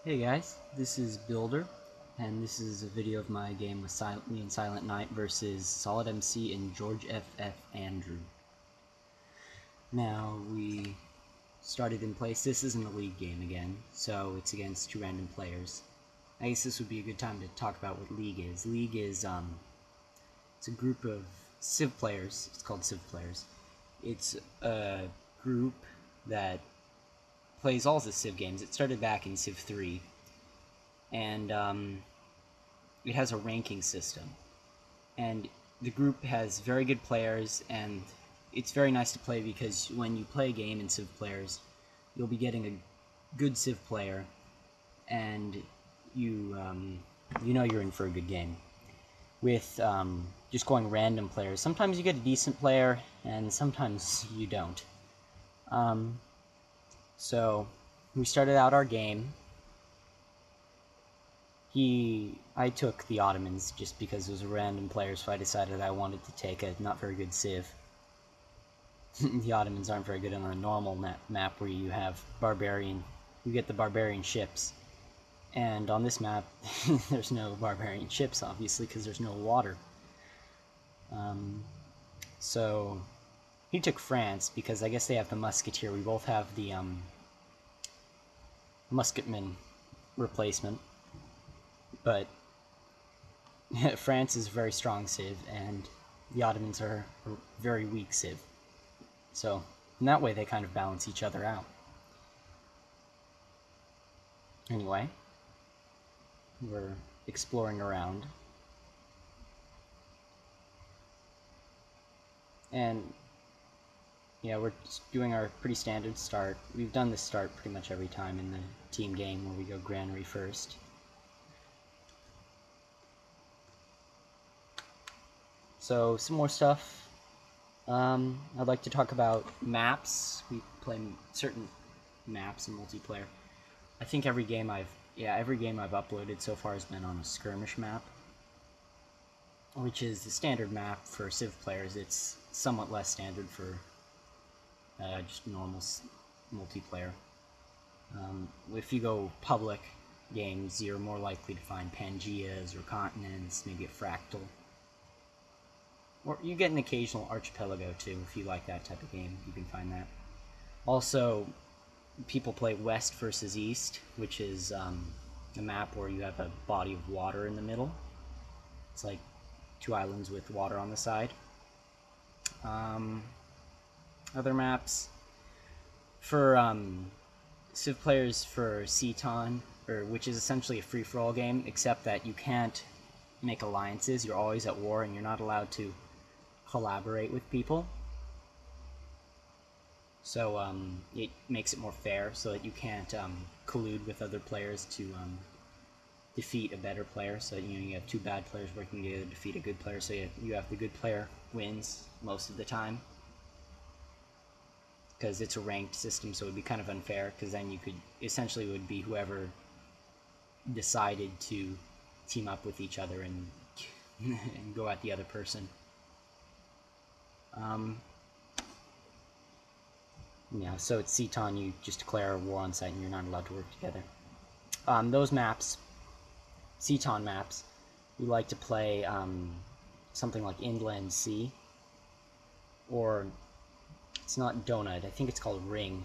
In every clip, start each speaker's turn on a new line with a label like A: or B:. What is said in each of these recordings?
A: Hey guys, this is Builder, and this is a video of my game with me and Silent Knight versus Solidimc and Georgeffandrews. Now, we started in place. This isn't a league game again, so it's against two random players. I guess this would be a good time to talk about what League is. League is, it's a group of Civ players. It's called Civ players. It's a group that plays all the Civ games. It started back in Civ5, and it has a ranking system. And the group has very good players, and it's very nice to play because when you play a game in Civ players, you'll be getting a good Civ player, and you know you're in for a good game. With just going random players, sometimes you get a decent player, and sometimes you don't. So we started out our game. I took the Ottomans just because it was a random player, so I decided I wanted to take a not very good Civ. The Ottomans aren't very good on a normal map where you have you get the barbarian ships. And on this map, there's no barbarian ships, obviously, because there's no water. So he took France because I guess they have the musketeer. We both have the musketman replacement. But France is a very strong Civ, and the Ottomans are a very weak Civ. So in that way, they kind of balance each other out. Anyway, we're exploring around. And yeah, we're just doing our pretty standard start. We've done this start pretty much every time in the team game where we go granary first. So, some more stuff. I'd like to talk about maps. We play certain maps in multiplayer. I think every game I've uploaded so far has been on a skirmish map, which is the standard map for Civ players. It's somewhat less standard for just normal multiplayer. If you go public games, you're more likely to find Pangeas or continents, maybe a fractal. Or you get an occasional archipelago too, if you like that type of game, you can find that. Also, people play West versus East, which is a map where you have a body of water in the middle. It's like two islands with water on the side. Other maps for Civ players for Civ, which is essentially a free-for-all game, except that you can't make alliances. You're always at war, and you're not allowed to collaborate with people. So it makes it more fair, so that you can't collude with other players to defeat a better player. So you have two bad players working together to defeat a good player. So you have the good player wins most of the time, because it's a ranked system. So it would be kind of unfair, because then you could essentially it would be whoever decided to team up with each other and and go at the other person. Yeah, so at Civ, you just declare a war on site and you're not allowed to work together. Those maps, Civ maps, we like to play something like Inland Sea, or it's not Donut, I think it's called Ring.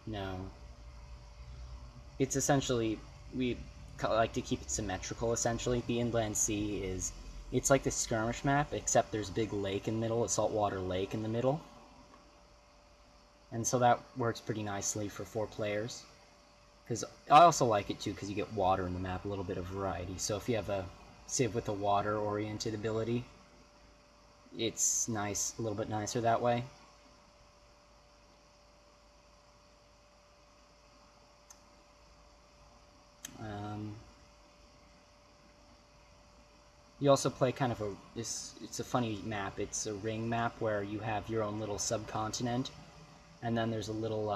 A: No. It's essentially, we like to keep it symmetrical, essentially. The Inland Sea it's like the skirmish map, except there's a big lake in the middle, a saltwater lake in the middle. And so that works pretty nicely for 4 players. Because I also like it too, because you get water in the map, a little bit of variety. So if you have a Civ with a water-oriented ability, it's nice, a little bit nicer that way. You also play kind of it's a funny map. It's a ring map where you have your own little subcontinent, and then there's a little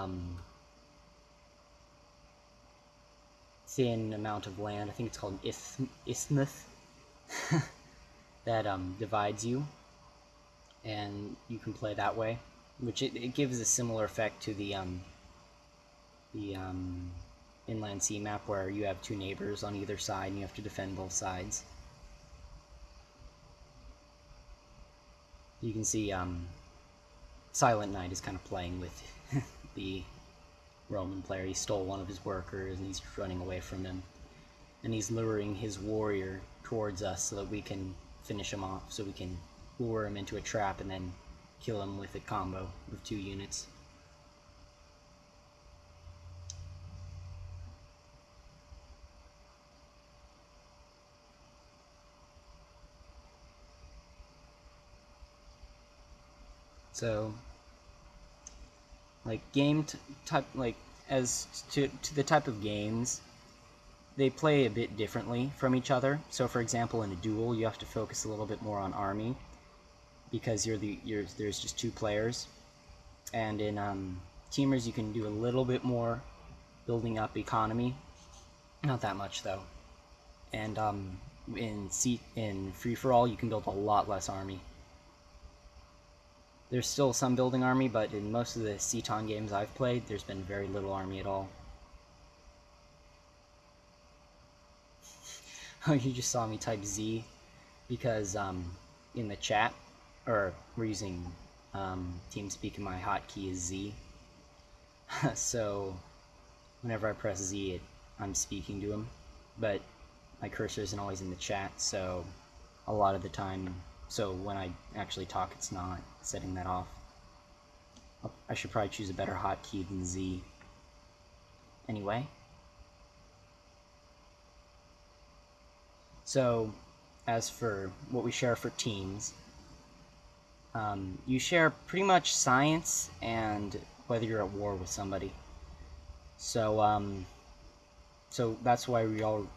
A: thin amount of land, I think it's called an isthmus, that divides you, and you can play that way, which it gives a similar effect to the inland sea map where you have two neighbors on either side and you have to defend both sides. You can see Silent Knight is kind of playing with the Roman player. He stole one of his workers and he's running away from him. And he's luring his warrior towards us so that we can finish him off, so we can lure him into a trap and then kill him with a combo of 2 units. So, like type, like as to the type of games, they play a bit differently from each other. So, for example, in a duel, you have to focus a little bit more on army because there's just 2 players, and in teamers you can do a little bit more building up economy, not that much though. And in free for all you can build a lot less army. There's still some building army, but in most of the Citon games I've played, there's been very little army at all. Oh, you just saw me type Z because in the chat, or we're using TeamSpeak and my hotkey is Z. So whenever I press Z, I'm speaking to him, but my cursor isn't always in the chat, so a lot of the time, so when I actually talk, it's not setting that off. I should probably choose a better hotkey than Z. Anyway. So, as for what we share for teams, you share pretty much science and whether you're at war with somebody. So, so that's why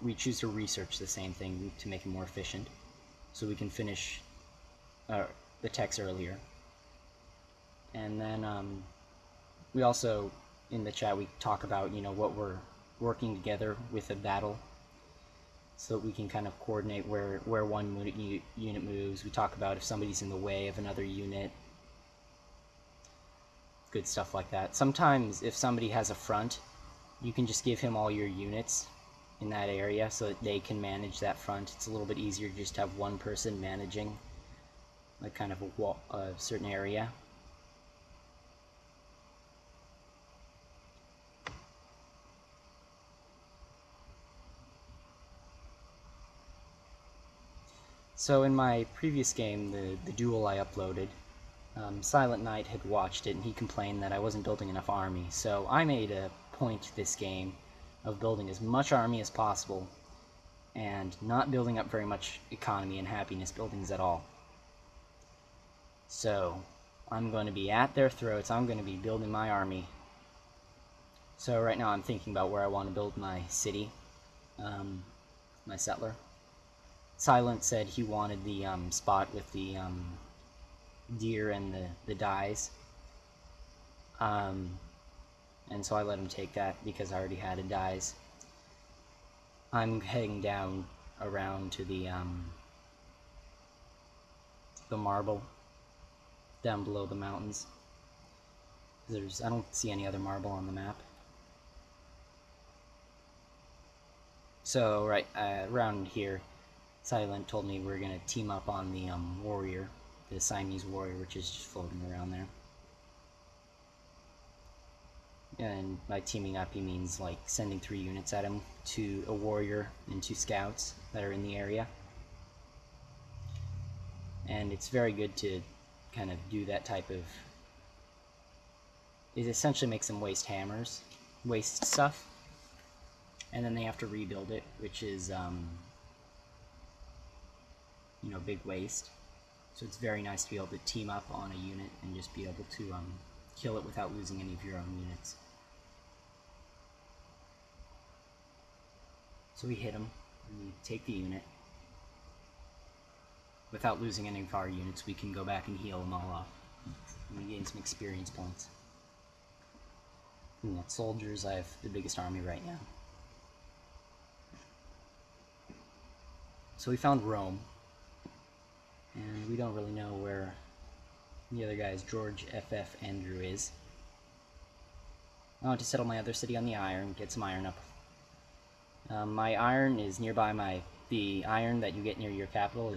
A: we choose to research the same thing to make it more efficient, so we can finish the text earlier. And then we also, in the chat, we talk about, you know, what we're working together with a battle, so that we can kind of coordinate where one unit moves. We talk about if somebody's in the way of another unit. Good stuff like that. Sometimes if somebody has a front, you can just give him all your units in that area so that they can manage that front. It's a little bit easier to just have one person managing like kind of a certain area. So in my previous game, the duel I uploaded, Silent Knight had watched it and he complained that I wasn't building enough army. So I made a point this game of building as much army as possible and not building up very much economy and happiness buildings at all. So I'm going to be at their throats. I'm going to be building my army. So right now I'm thinking about where I want to build my city, my settler. Silent said he wanted the spot with the deer and the dyes, and so I let him take that because I already had a dyes. I'm heading down around to the marble down below the mountains. I don't see any other marble on the map. So right around here, Silent told me we're going to team up on the warrior, the Siamese warrior, which is just floating around there. And by teaming up, he means like sending 3 units at him, a warrior and 2 scouts that are in the area. And it's very good to kind of do that type of... It essentially makes them waste hammers, waste stuff, and then they have to rebuild it, which is... you know, big waste. So it's very nice to be able to team up on a unit and just be able to kill it without losing any of your own units. So we hit him, and we take the unit. Without losing any of our units, we can go back and heal them all off. And we gain some experience points. And at soldiers, I have the biggest army right now. So we found Rome. And we don't really know where the other guy's Georgeffandrews is. I want to settle my other city on the iron, get some iron up My iron is nearby the iron that you get near your capital,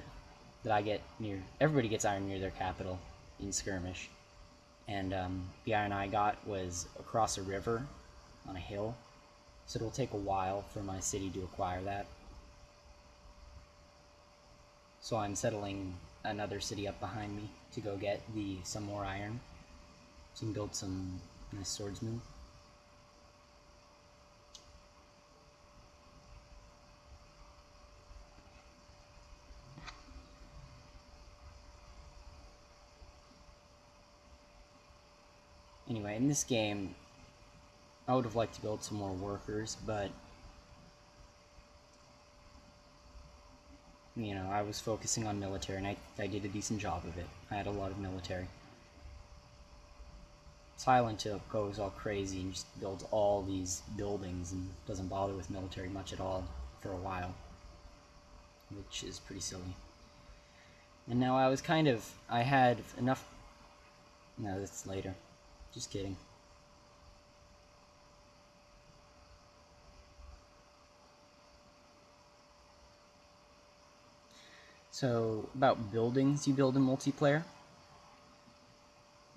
A: that I get near. Everybody gets iron near their capital in skirmish, and the iron I got was across a river on a hill, so it'll take a while for my city to acquire that. So I'm settling another city up behind me to go get some more iron, so I can build some nice swordsmen. Anyway, in this game, I would have liked to build some more workers, but you know, I was focusing on military, and I did a decent job of it. I had a lot of military. Silent Hill goes all crazy and just builds all these buildings and doesn't bother with military much at all for a while, which is pretty silly. And now I had enough. No, that's later. Just kidding. So, about buildings you build in multiplayer.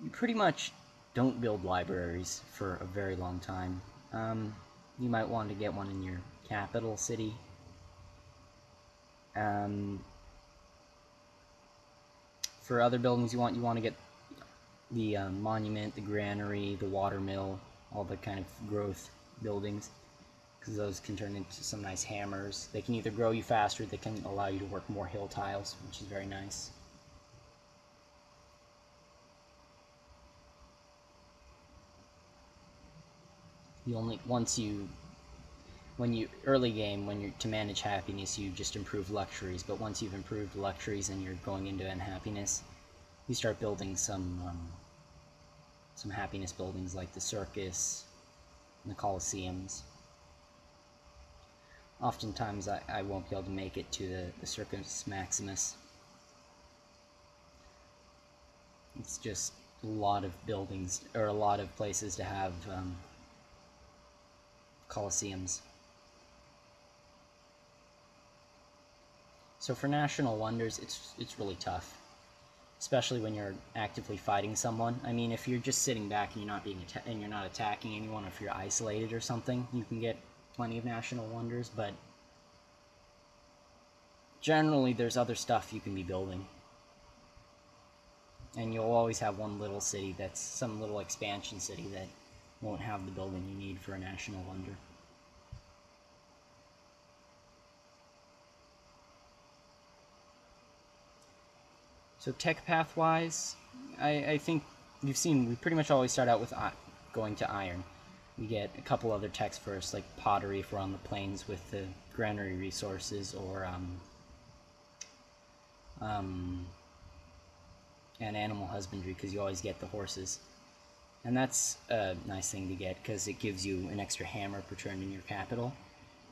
A: You pretty much don't build libraries for a very long time. You might want to get one in your capital city. For other buildings you want to get the monument, the granary, the watermill, all the kind of growth buildings, because those can turn into some nice hammers. They can either grow you faster, they can allow you to work more hill tiles, which is very nice. Early game, when you're to manage happiness, you just improve luxuries, but once you've improved luxuries and you're going into unhappiness, you start building some happiness buildings like the circus and the Colosseums. Oftentimes I won't be able to make it to the Circus Maximus. It's just a lot of buildings, or a lot of places to have Colosseums. So for National Wonders, it's really tough, especially when you're actively fighting someone. I mean, if you're just sitting back and you're not attacking anyone, or if you're isolated or something, you can get plenty of National Wonders, but generally there's other stuff you can be building. And you'll always have one little city that's some little expansion city that won't have the building you need for a National Wonder. So tech path-wise, I think you've seen we pretty much always start out with going to iron. We get a couple other techs first, like pottery if we're on the plains with the granary resources, or and animal husbandry, because you always get the horses. And that's a nice thing to get, because it gives you an extra hammer per turn in your capital.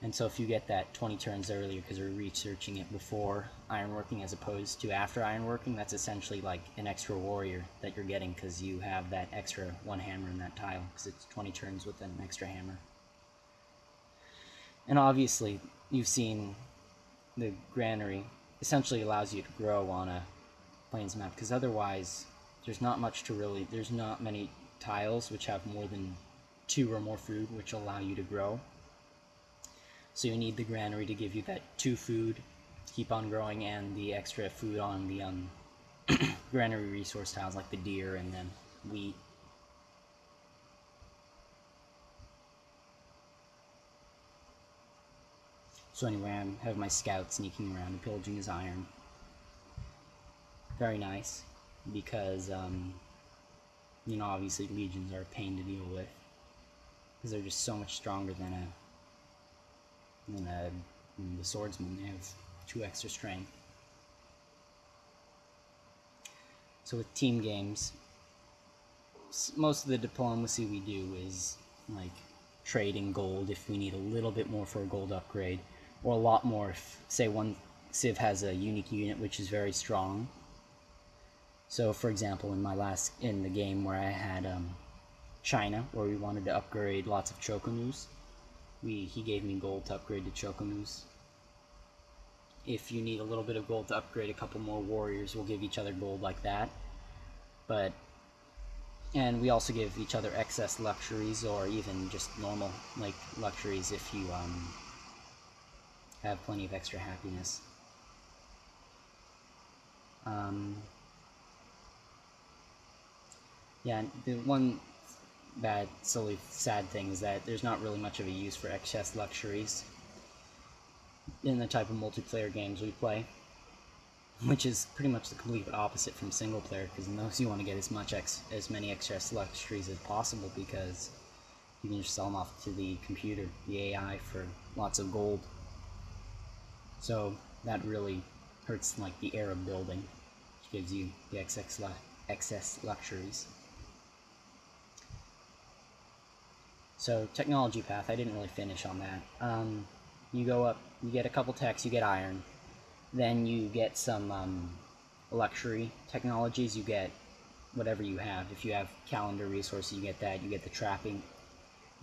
A: And so if you get that 20 turns earlier, because we're researching it before ironworking as opposed to after ironworking, that's essentially like an extra warrior that you're getting, because you have that extra one hammer in that tile, because it's 20 turns with an extra hammer. And obviously, you've seen the granary essentially allows you to grow on a plains map, because otherwise there's not many tiles which have more than 2 or more food which allow you to grow. So you need the granary to give you that 2 food, keep on growing, and the extra food on the granary resource tiles like the deer and then wheat. So anyway, I have my scout sneaking around and pillaging his iron. Very nice, because you know, obviously legions are a pain to deal with, because they're just so much stronger than the swordsman. They have 2 extra strength. So with team games, most of the diplomacy we do is like trading gold if we need a little bit more for a gold upgrade, or a lot more if, say, one Civ has a unique unit which is very strong. So for example, in the game where I had China, where we wanted to upgrade lots of Chokanus, he gave me gold to upgrade to Chocomus. If you need a little bit of gold to upgrade a couple more warriors, we'll give each other gold like that. And we also give each other excess luxuries, or even just normal like luxuries if you have plenty of extra happiness. Yeah, the one bad, silly, sad thing is that there's not really much of a use for excess luxuries in the type of multiplayer games we play, which is pretty much the complete opposite from single player, because in those you want to get as many excess luxuries as possible, because you can just sell them off to the computer, the AI, for lots of gold. So that really hurts like the air of building, which gives you the excess luxuries. So technology path, I didn't really finish on that. You go up, you get a couple techs, you get iron, then you get some luxury technologies, you get whatever you have. If you have calendar resources, you get that, you get the trapping.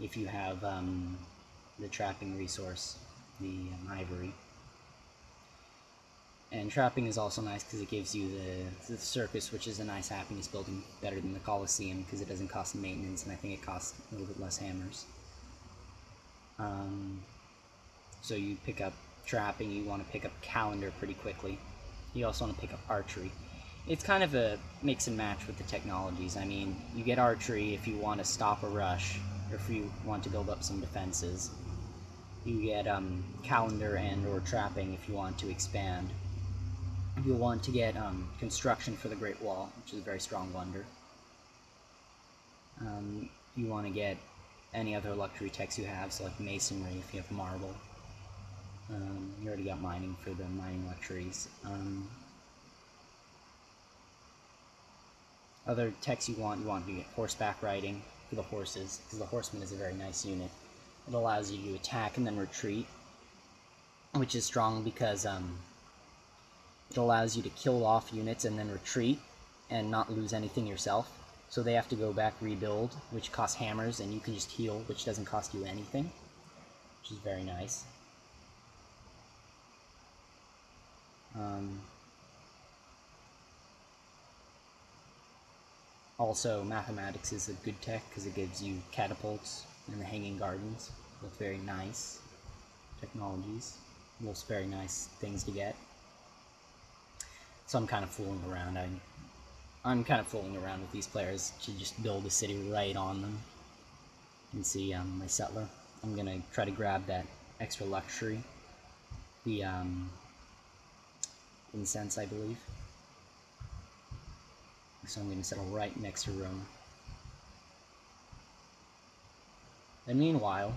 A: If you have the trapping resource, the ivory. And trapping is also nice because it gives you the circus, which is a nice happiness building, better than the Colosseum because it doesn't cost maintenance, and I think it costs a little bit less hammers. So you pick up trapping, you want to pick up calendar pretty quickly. You also want to pick up archery. It's kind of a mix and match with the technologies. I mean, you get archery if you want to stop a rush, or if you want to build up some defenses. You get calendar and or trapping if you want to expand. You'll want to get construction for the Great Wall, which is a very strong wonder. You want to get any other luxury techs you have, so like masonry if you have marble. You already got mining for the mining luxuries. Other techs you want to get horseback riding for the horses, because the horseman is a very nice unit. It allows you to attack and then retreat, which is strong because it allows you to kill off units and then retreat and not lose anything yourself. So they have to go back, rebuild, which costs hammers, and you can just heal, which doesn't cost you anything, which is very nice. Also, mathematics is a good tech because it gives you catapults and the hanging gardens. Look very nice technologies. Those very nice things to get. So I'm kind of fooling around. I'm kind of fooling around with these players to just build a city right on them. You can see my settler. I'm gonna try to grab that extra luxury, the incense, I believe. So I'm gonna settle right next to Rome. And meanwhile,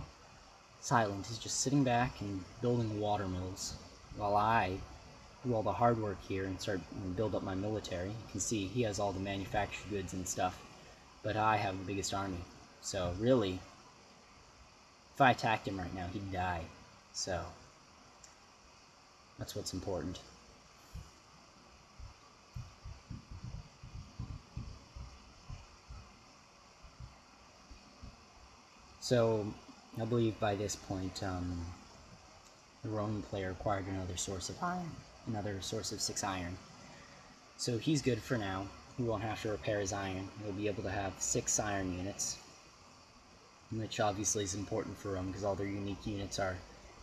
A: Silent is just sitting back and building water mills, while I do all the hard work here and start and build up my military. You can see he has all the manufactured goods and stuff, but I have the biggest army. So really, if I attacked him right now, he'd die. So that's what's important. So I believe by this point, the Roman player acquired another source of iron, another source of 6 iron. So he's good for now. He won't have to repair his iron. He'll be able to have 6 iron units, which obviously is important for Rome because all their unique units are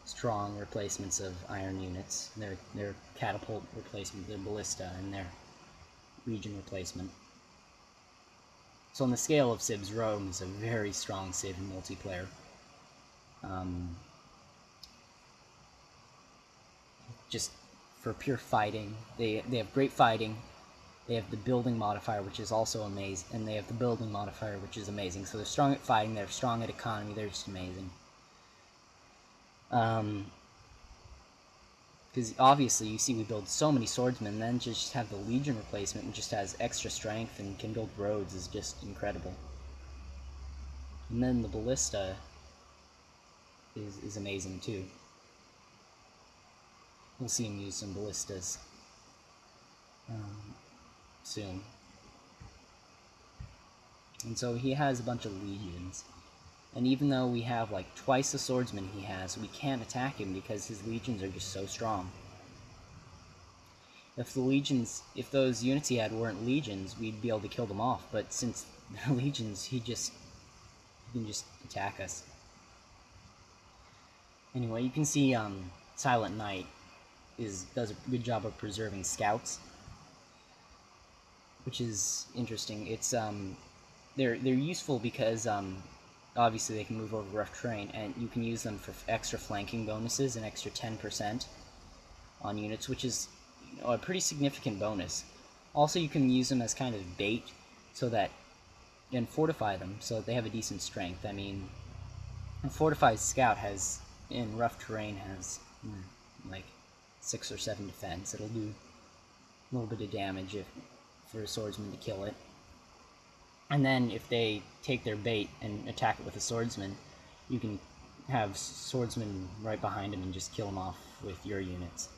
A: strong replacements of iron units. Their catapult replacement, their ballista, and their legion replacement. So on the scale of Civs, Rome is a very strong Civ multiplayer. Just for pure fighting, they have great fighting. They have the building modifier, which is also amazing, and they have the building modifier, which is amazing. So they're strong at fighting, they're strong at economy, they're just amazing. Because obviously, you see we build so many swordsmen, and then just have the legion replacement, which just has extra strength and can build roads, is just incredible. And then the ballista is amazing too. We'll see him use some ballistas soon. And so he has a bunch of legions. And even though we have like twice the swordsman he has, we can't attack him because his legions are just so strong. If those units he had weren't legions, we'd be able to kill them off. But since they're legions, he can just attack us. Anyway, you can see Silent Knight does a good job of preserving scouts, which is interesting. It's they're useful because obviously they can move over rough terrain, and you can use them for extra flanking bonuses, an extra 10% on units, which is a pretty significant bonus. Also, you can use them as kind of bait, so that and fortify them so that they have a decent strength. I mean, a fortified scout has in rough terrain has like 6 or 7 defense. It'll do a little bit of damage for a swordsman to kill it. And then if they take their bait and attack it with a swordsman, you can have swordsmen right behind him and just kill him off with your units.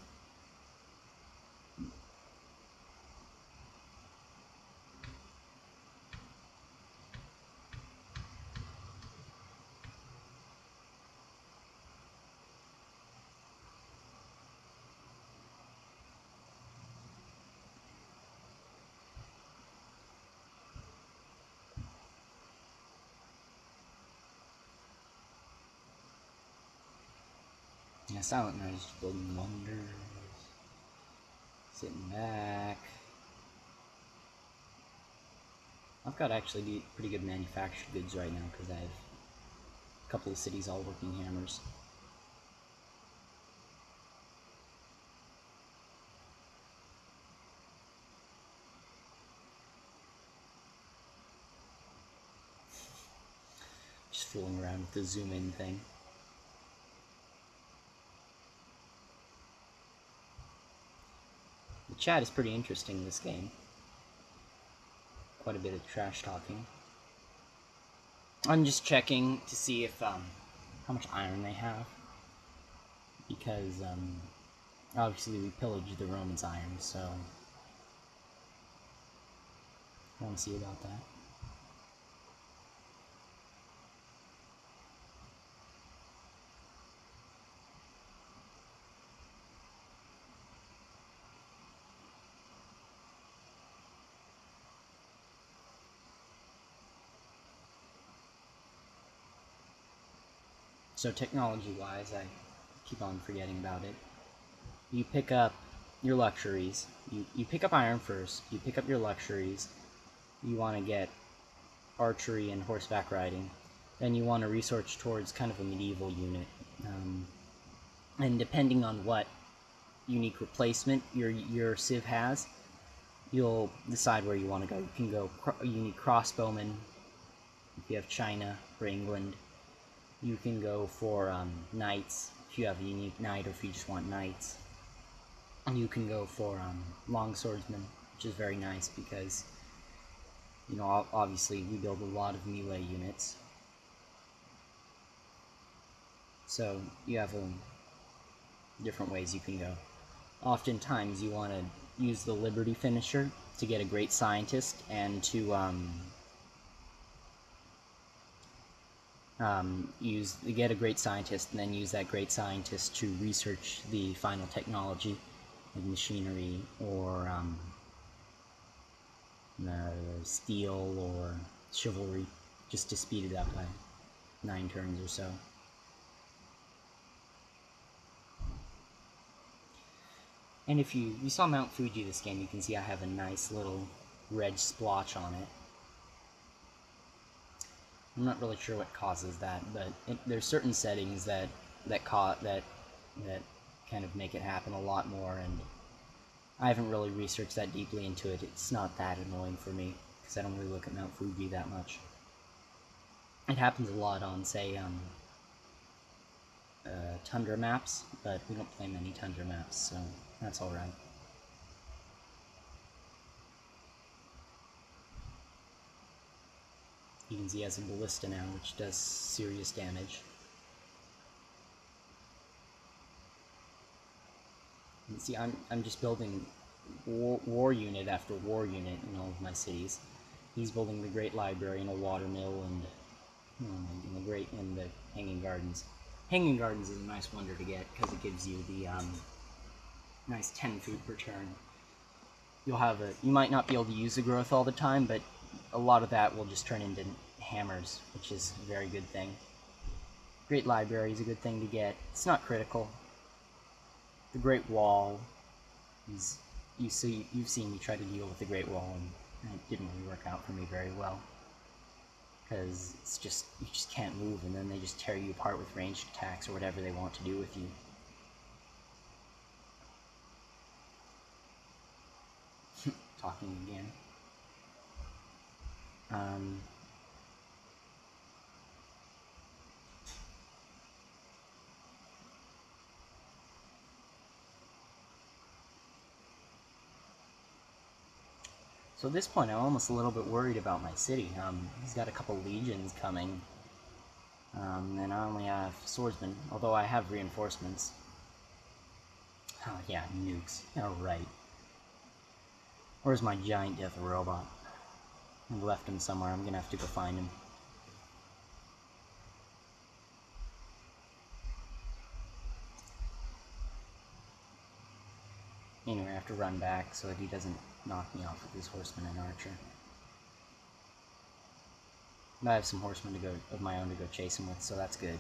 A: Yeah, Silent Knight is just building wonders. Sitting back. I've got actually pretty good manufactured goods right now because I have a couple of cities all working hammers. Just fooling around with the zoom in thing. The chat is pretty interesting in this game. Quite a bit of trash talking. I'm just checking to see if how much iron they have, because obviously we pillaged the Romans' iron, so I want to see about that. So technology-wise, I keep on forgetting about it. You pick up your luxuries. You pick up iron first. You pick up your luxuries. You want to get archery and horseback riding. Then you want to research towards kind of a medieval unit. And depending on what unique replacement your Civ has, you'll decide where you want to go. You can go a unique crossbowman if you have China or England. You can go for knights if you have a unique knight, or if you just want knights. And you can go for longswordsmen, which is very nice because, you know, obviously we build a lot of melee units. So you have different ways you can go. Oftentimes you want to use the Liberty finisher to get a great scientist, and to get a great scientist, and then use that great scientist to research the final technology of machinery, or steel, or chivalry, just to speed it up by 9 turns or so. And if you saw Mount Fuji this game, you can see I have a nice little red splotch on it. I'm not really sure what causes that, but there's certain settings that kind of make it happen a lot more, and I haven't really researched that deeply into it. It's not that annoying for me, because I don't really look at Mount Fuji that much. It happens a lot on, say, Tundra maps, but we don't play many Tundra maps, so that's alright. You can see he has a ballista now, which does serious damage. You can see I'm just building war unit after war unit in all of my cities. He's building the Great Library and a water mill and in the Hanging Gardens. Hanging Gardens is a nice wonder to get because it gives you the nice 10 food per turn. You might not be able to use the growth all the time, but a lot of that will just turn into hammers, which is a very good thing. Great Library is a good thing to get. It's not critical. The Great Wall is... You've seen me try to deal with the Great Wall, and it didn't really work out for me very well. Because it's just, you just can't move, and then they just tear you apart with ranged attacks or whatever they want to do with you. Talking again. So at this point, I'm almost a little bit worried about my city. He's got a couple legions coming, and I only have swordsmen, although I have reinforcements. Oh yeah, nukes. Oh right. Where's my giant death robot? I left him somewhere. I'm gonna have to go find him. Anyway, I have to run back so that he doesn't knock me off with his horseman and archer. But I have some horsemen of my own to go chase him with, so that's good.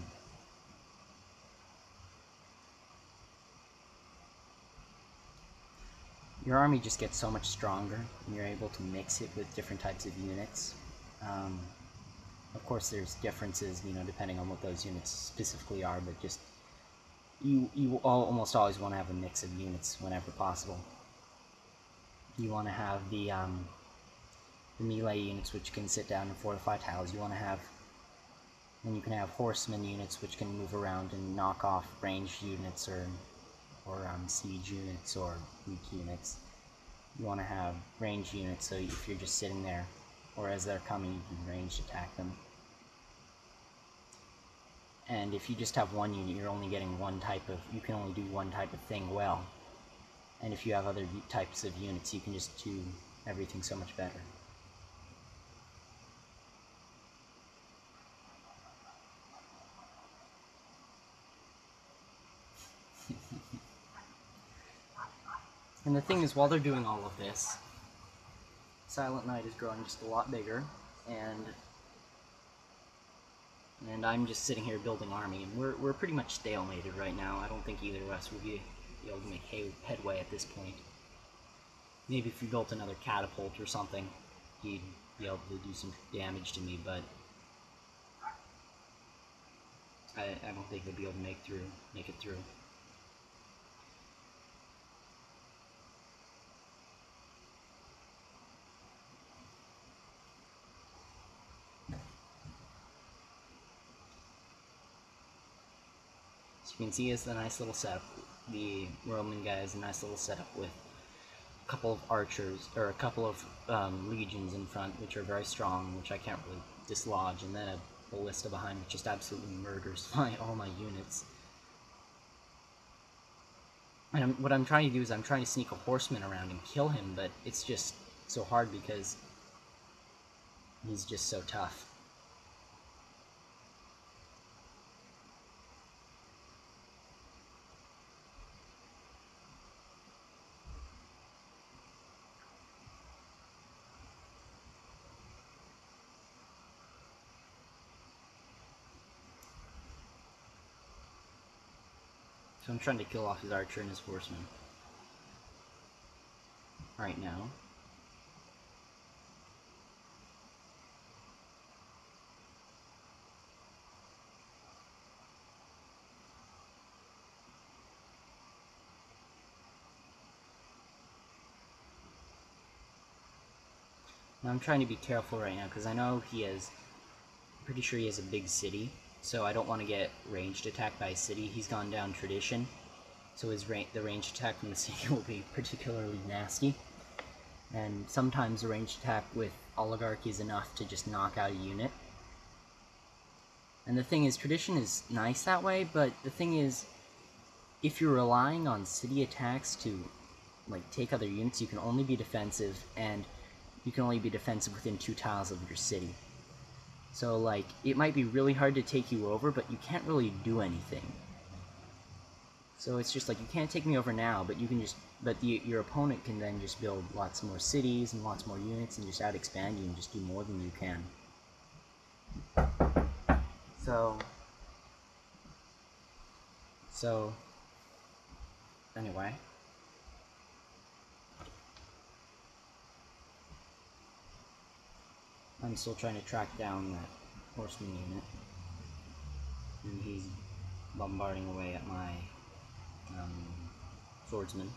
A: Your army just gets so much stronger, and you're able to mix it with different types of units. Of course, there's differences, depending on what those units specifically are, but just you almost always want to have a mix of units whenever possible. You want to have the melee units, which can sit down and fortify tiles. You can have horseman units, which can move around and knock off ranged units or siege units or weak units. You want to have ranged units, so if you're just sitting there, or as they're coming, you can ranged attack them. And if you just have one unit, you're only getting you can only do one type of thing well. And if you have other types of units, you can just do everything so much better. And the thing is, while they're doing all of this, Silent Night is growing just a lot bigger, and I'm just sitting here building army, and we're pretty much stalemated right now. I don't think either of us will be able to make headway at this point. Maybe if you built another catapult or something, he'd be able to do some damage to me, but I don't think he'll be able to make it through. You can see it's a nice little setup. The Roman guy has a nice little setup with a couple of archers, or a couple of legions in front, which are very strong, which I can't really dislodge, and then a ballista behind, which just absolutely murders all my units. And what I'm trying to do is I'm trying to sneak a horseman around and kill him, but it's just so hard because he's just so tough. So I'm trying to kill off his archer and his horseman right now. Now I'm trying to be careful right now because I know pretty sure he has a big city, so I don't want to get ranged attacked by a city. He's gone down tradition, so the ranged attack from the city will be particularly nasty. And sometimes a ranged attack with oligarchy is enough to just knock out a unit. And the thing is, tradition is nice that way, but the thing is, if you're relying on city attacks to take other units, you can only be defensive, and you can only be defensive within 2 tiles of your city. So, like, it might be really hard to take you over, but you can't really do anything. So it's just like, you can't take me over now, but you can just... But your opponent can then just build lots more cities and lots more units and just out-expand you and just do more than you can. So... Anyway... I'm still trying to track down that horseman unit. And he's bombarding away at my swordsman.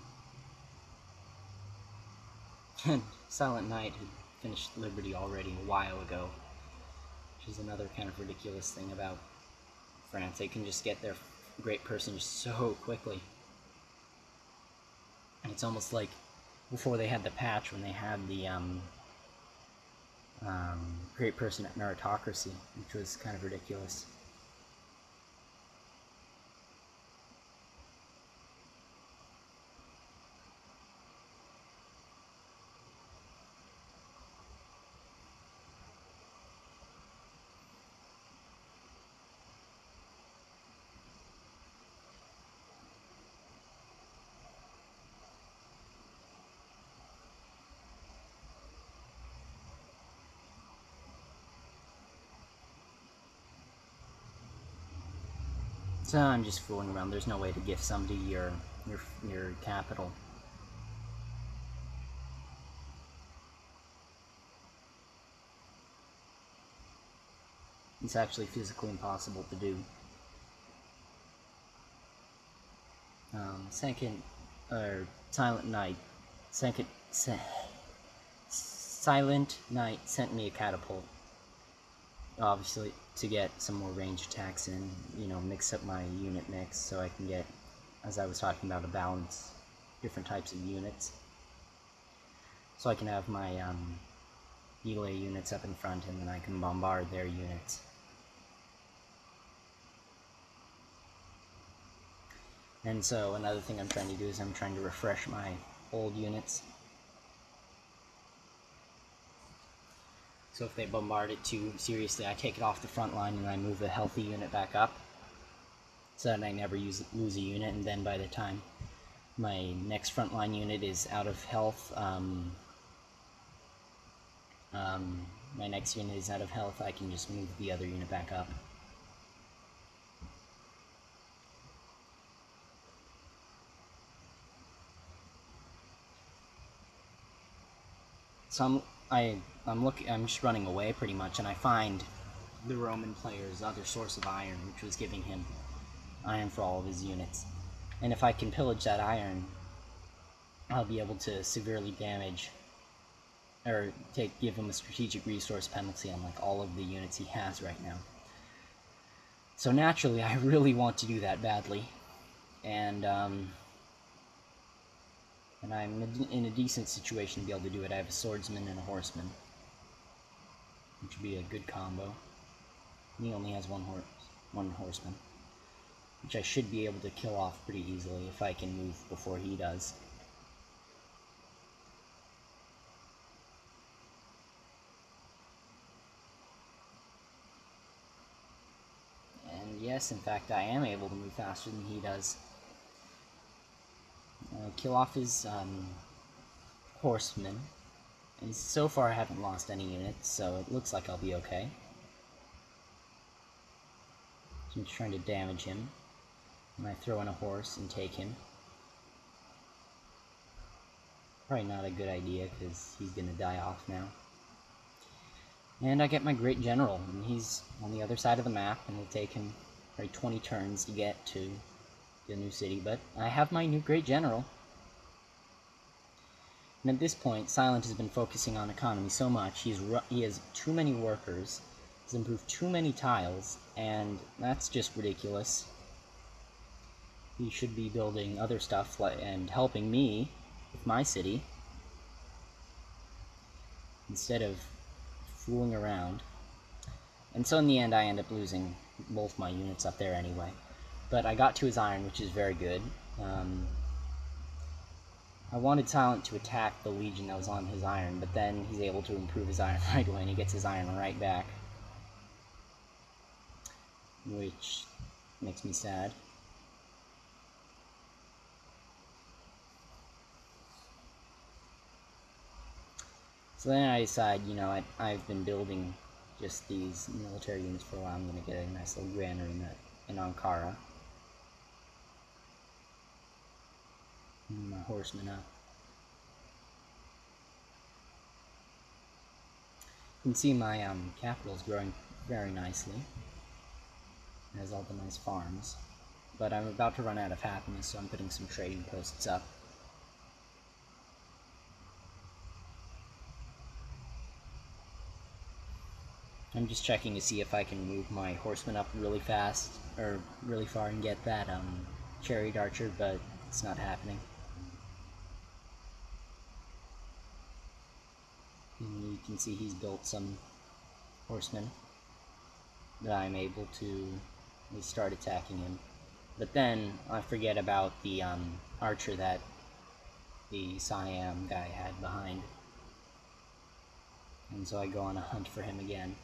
A: Silent Knight had finished Liberty already a while ago, which is another kind of ridiculous thing about France. They can just get their great person just so quickly. And it's almost like before they had the patch, when they had the great person at meritocracy, which was kind of ridiculous. So I'm just fooling around. There's no way to gift somebody your capital. It's actually physically impossible to do. Silent Knight. Silent Knight sent me a catapult. Obviously, to get some more range attacks in, you know, mix up my unit mix so I can get, as I was talking about, a balance, different types of units. So I can have my melee units up in front and then I can bombard their units. And so another thing I'm trying to do is I'm trying to refresh my old units. So if they bombard it too seriously, I take it off the front line and I move the healthy unit back up, so that I never lose a unit, and then by the time my next frontline unit is out of health, I can just move the other unit back up. So I'm just running away pretty much, and I find the Roman player's other source of iron, which was giving him iron for all of his units. And if I can pillage that iron, I'll be able to severely damage, or give him a strategic resource penalty on like all of the units he has right now. So naturally, I really want to do that badly, and I'm in a decent situation to be able to do it. I have a swordsman and a horseman, which would be a good combo. He only has one horseman, which I should be able to kill off pretty easily if I can move before he does. And yes, in fact, I am able to move faster than he does. Kill off his horsemen, and so far I haven't lost any units, so it looks like I'll be okay. So I'm just trying to damage him, and I throw in a horse and take him. Probably not a good idea, because he's gonna die off now. And I get my great general, and he's on the other side of the map, and it'll take him probably 20 turns to get to the new city, but I have my new great general. And at this point, Silent has been focusing on economy so much, he has too many workers, he's improved too many tiles, and that's just ridiculous. He should be building other stuff and helping me with my city, instead of fooling around. And so in the end, I end up losing both my units up there anyway. But I got to his iron, which is very good. I wanted Silent to attack the Legion that was on his iron, but then he's able to improve his iron right away, and he gets his iron right back. which makes me sad. So then I decide, you know, I've been building just these military units for a while. I'm going to get a nice little granary in Ankara. And my horsemen up. You can see my capital is growing very nicely. It has all the nice farms. But I'm about to run out of happiness, so I'm putting some trading posts up. I'm just checking to see if I can move my horsemen up really fast, or really far, and get that chariot archer, but it's not happening. And you can see he's built some horsemen that I'm able to start attacking him. But then I forget about the archer that the Siam guy had behind. And so I go on a hunt for him again.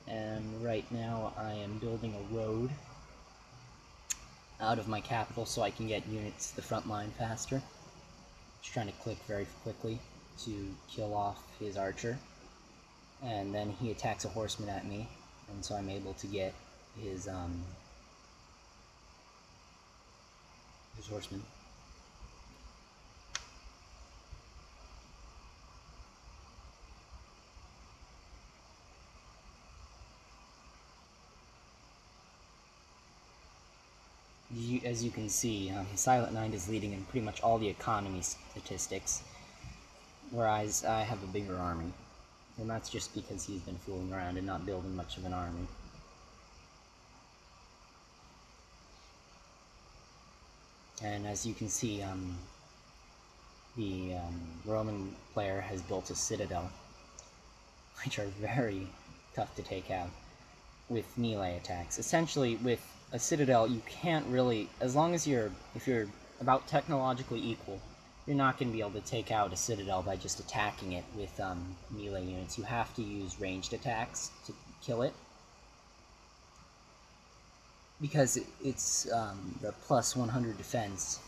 A: And right now I am building a road out of my capital so I can get units to the front line faster. Just trying to click very quickly to kill off his archer. And then he attacks a horseman at me, and so I'm able to get his horseman. As you can see, Silent Knight is leading in pretty much all the economy statistics, whereas I have a bigger army. And that's just because he's been fooling around and not building much of an army. And as you can see, the Roman player has built a citadel, which are very tough to take out with melee attacks. Essentially, with a citadel, you can't really, as long as if you're about technologically equal, you're not going to be able to take out a citadel by just attacking it with melee units. You have to use ranged attacks to kill it, because it's the plus 100 defense.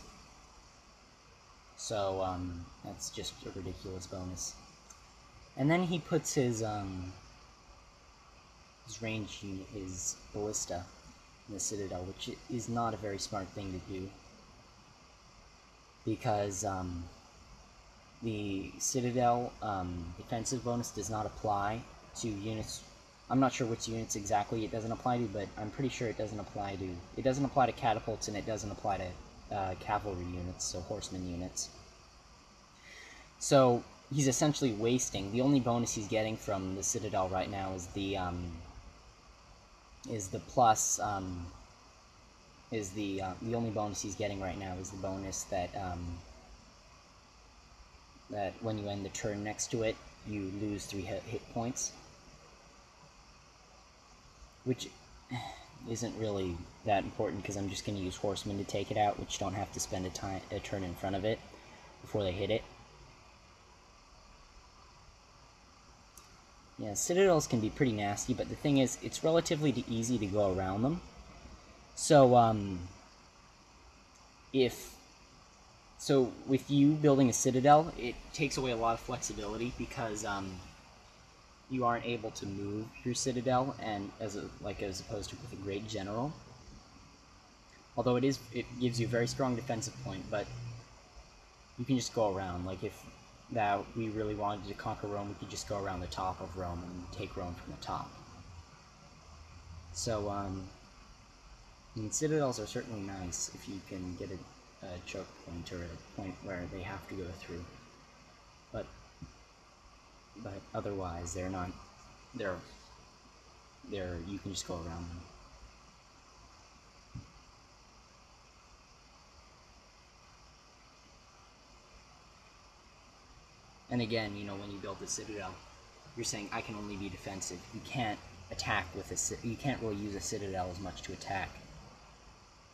A: So that's just a ridiculous bonus. And then he puts his ranged unit, his ballista, in the citadel, which is not a very smart thing to do, because the citadel defensive bonus does not apply to units. I'm not sure which units exactly it doesn't apply to, but I'm pretty sure it doesn't apply to catapults, and it doesn't apply to cavalry units, so horseman units. So he's essentially wasting. The only bonus he's getting from the citadel right now is the plus. The only bonus he's getting right now is the bonus that that when you end the turn next to it, you lose 3 hit points, which isn't really that important because I'm just going to use horsemen to take it out, which don't have to spend a turn in front of it before they hit it. Yeah, citadels can be pretty nasty, but the thing is, it's relatively easy to go around them. So, with you building a citadel, it takes away a lot of flexibility because you aren't able to move your citadel, and as opposed to with a great general. Although it gives you a very strong defensive point, but you can just go around. Like if we really wanted to conquer Rome, we could just go around the top of Rome and take Rome from the top. So I mean, citadels are certainly nice if you can get a choke point or a point where they have to go through. But otherwise, they're not. You can just go around them. And again, you know, when you build the citadel, you're saying I can only be defensive. You can't attack with you can't really use a citadel as much to attack.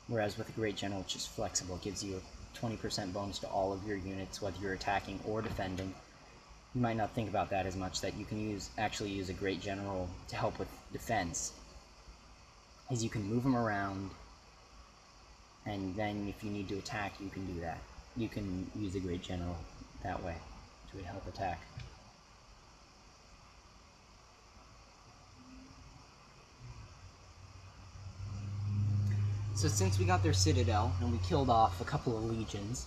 A: Whereas with a great general, it's just flexible. It gives you 20% bonus to all of your units, whether you're attacking or defending. You might not think about that as much, that you can actually use a great general to help with defense. Is you can move them around, and then if you need to attack, you can do that. You can use a great general that way to help attack. So since we got their citadel and we killed off a couple of legions,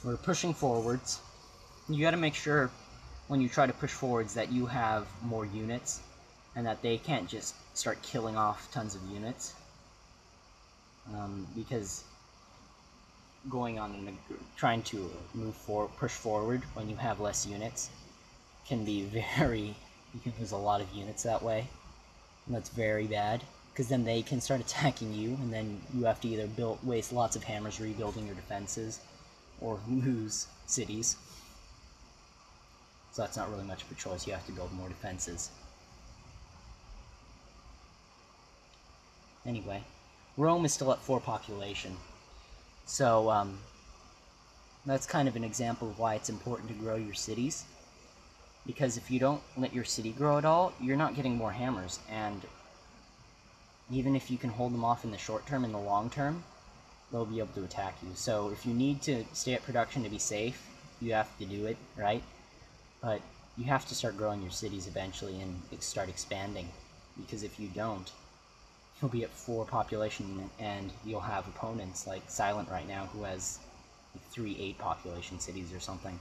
A: we're pushing forwards. You gotta make sure when you try to push forwards that you have more units and that they can't just start killing off tons of units. Because going on and trying to push forward when you have less units can be you can lose a lot of units that way, and that's very bad, because then they can start attacking you, and then you have to either waste lots of hammers rebuilding your defenses, or lose cities. So that's not really much of a choice, you have to build more defenses. Anyway, Rome is still at 4 population, so that's kind of an example of why it's important to grow your cities, because if you don't let your city grow at all, you're not getting more hammers, and even if you can hold them off in the short term, in the long term, they'll be able to attack you. So if you need to stay at production to be safe, you have to do it, right? But you have to start growing your cities eventually and start expanding, because if you don't, you'll be at 4 population and you'll have opponents like Silent right now, who has 3 8 population cities or something.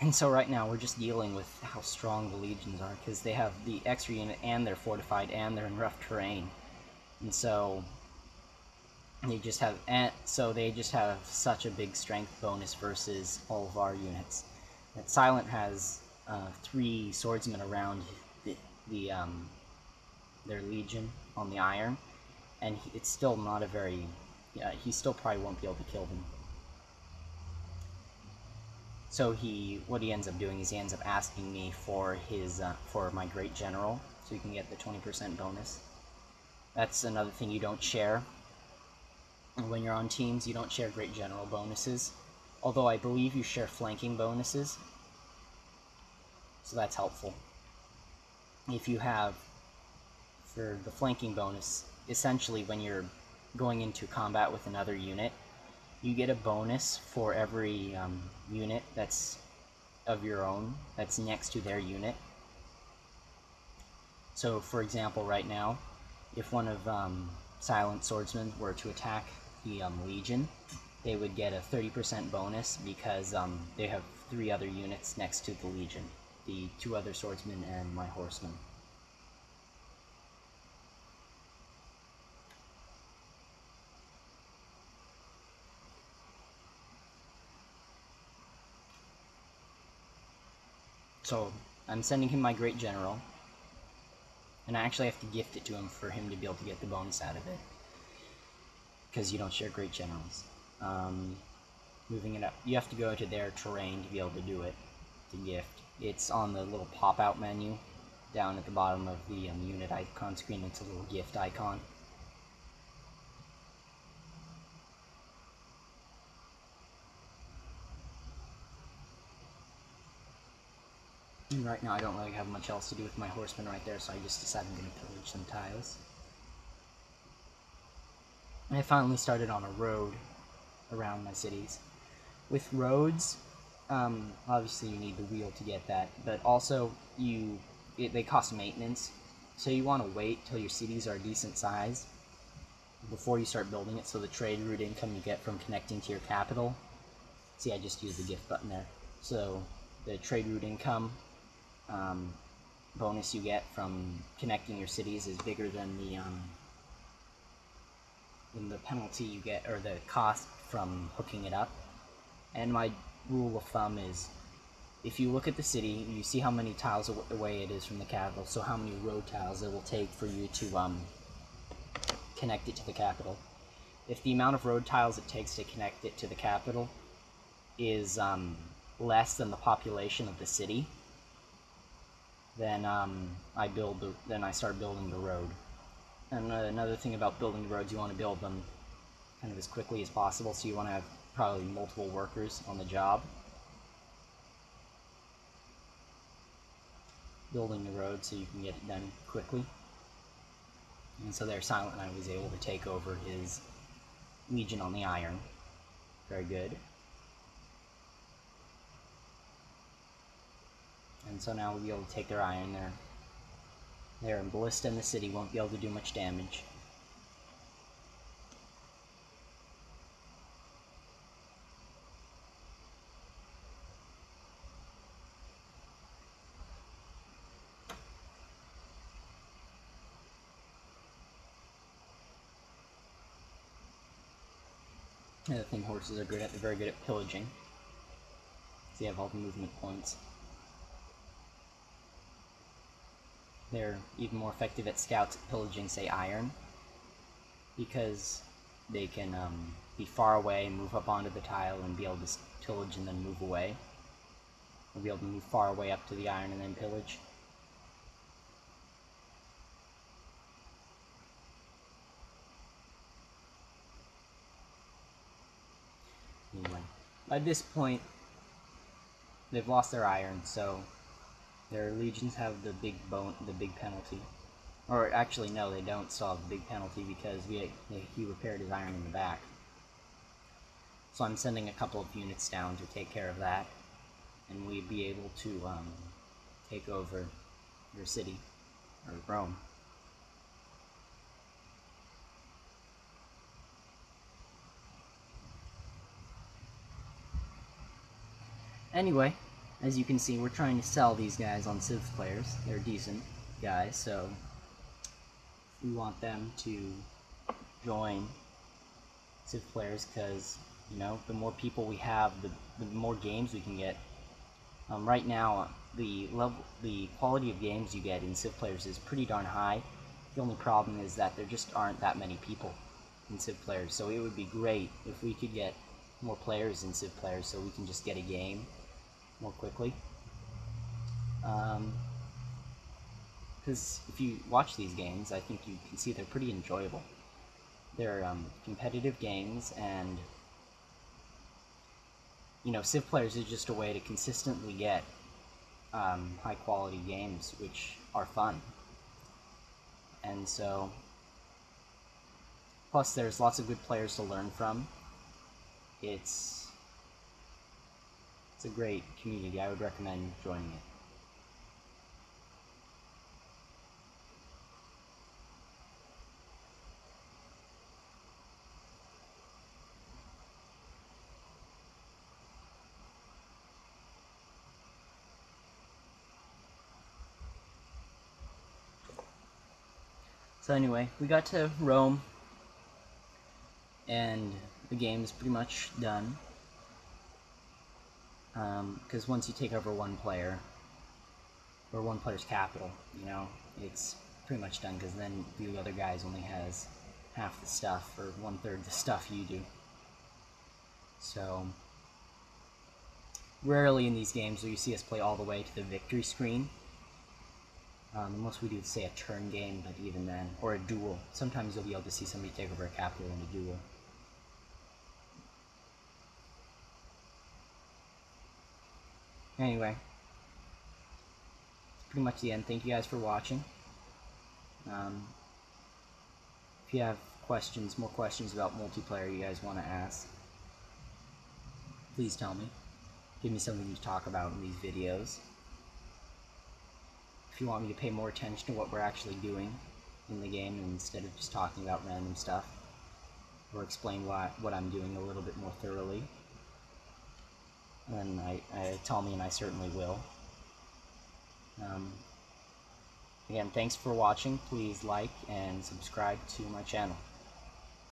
A: And so right now we're just dealing with how strong the legions are, because they have the extra unit and they're fortified and they're in rough terrain, and so they just have such a big strength bonus versus all of our units. That Silent has 3 swordsmen around their legion on the iron, and it's still not a very he still probably won't be able to kill them. So what he ends up doing is he ends up asking me for for my great general, so you can get the 20% bonus. That's another thing you don't share when you're on teams. You don't share great general bonuses, although I believe you share flanking bonuses, so that's helpful. If you have, for the flanking bonus, essentially when you're going into combat with another unit, you get a bonus for every unit that's of your own that's next to their unit. So for example, right now, if one of Silent swordsmen were to attack the Legion, they would get a 30% bonus because they have 3 other units next to the Legion, the 2 other swordsmen and my horsemen. So I'm sending him my great general, and I actually have to gift it to him for him to be able to get the bonus out of it, because you don't share great generals. Moving it up, you have to go to their terrain to be able to do it, to gift. It's on the little pop-out menu down at the bottom of the unit icon screen. It's a little gift icon. And right now I don't really have much else to do with my horsemen right there, so I just decided I'm going to pillage some tiles. And I finally started on a road around my cities. With roads, obviously you need the wheel to get that, but also they cost maintenance, so you want to wait till your cities are a decent size before you start building it, so the trade route income you get from connecting to your capital, see, I just used the gift button there, so the trade route income bonus you get from connecting your cities is bigger than the penalty you get, or the cost from hooking it up. And my rule of thumb is, if you look at the city, you see how many tiles away it is from the capital, so how many road tiles it will take for you to connect it to the capital. If the amount of road tiles it takes to connect it to the capital is less than the population of the city, then I start building the road. And another thing about building roads, you want to build them kind of as quickly as possible, so you want to have probably multiple workers on the job building the road so you can get it done quickly. And so there, Silent Knight was able to take over his legion on the iron. Very good. And so now we'll be able to take their iron there. There, and Ballista in the city won't be able to do much damage. Another thing horses are good at, they're very good at pillaging. So you have all the movement points. They're even more effective at scouts at pillaging, say, iron, because they can be far away and move up onto the tile and be able to pillage and then move away. They'll be able to move far away up to the iron and then pillage. Anyway, by this point, they've lost their iron, so their legions have the big penalty. Or actually, no, they don't still have the big penalty because he repaired his iron in the back. So I'm sending a couple of units down to take care of that, and we'd be able to take over your city, or Rome. Anyway, as you can see, we're trying to sell these guys on Civ players. They're decent guys, so we want them to join Civ players because, you know, the more people we have, the more games we can get. Right now, the quality of games you get in Civ players is pretty darn high. The only problem is that there just aren't that many people in Civ players, so it would be great if we could get more players in Civ players so we can just get a game more quickly. Because if you watch these games, I think you can see they're pretty enjoyable. They're competitive games, and you know, Civ players is just a way to consistently get high quality games which are fun. And so, plus there's lots of good players to learn from. It's a great community. I would recommend joining it. So anyway, we got to Rome, and the game's pretty much done. Because once you take over one player, or one player's capital, you know, it's pretty much done, because then the other guys only has half the stuff, or 1/3 the stuff you do. So, rarely in these games will you see us play all the way to the victory screen. Unless we do, say, a turn game, but even then, or a duel. Sometimes you'll be able to see somebody take over a capital in a duel. Anyway, it's pretty much the end. Thank you guys for watching. If you have questions, more questions about multiplayer you guys want to ask, please tell me. Give me something to talk about in these videos. If you want me to pay more attention to what we're actually doing in the game instead of just talking about random stuff, or explain what I'm doing a little bit more thoroughly, then tell me, and I certainly will. Again, thanks for watching. Please like and subscribe to my channel.